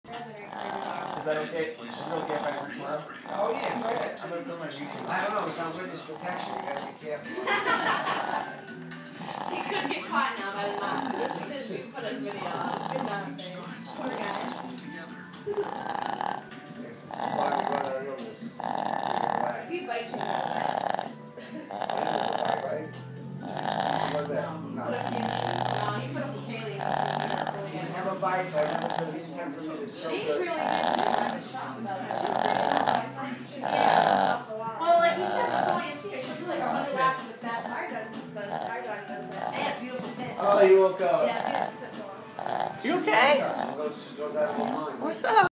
Is that okay? Is it okay if I work tomorrow? Oh yeah, go ahead. I'm gonna film my YouTube. I don't know, it's on witness protection, you gotta be careful. He could get caught now by the mom because she put a video on. She's not a thing. Poor guy. He bites you. What's that? Put a few. No, you put a few Kaylee. Never bites, I never put his temperament is so She's good. really good too. I was shocked about her. She's pretty good. Yeah. Well, like you said, that's all you see her. She'll do like 100 laps of the snaps. Our dog does that. They have beautiful pits. Oh, you woke up. Yeah, beautiful pits. You okay? She goes out of her mind. What's up?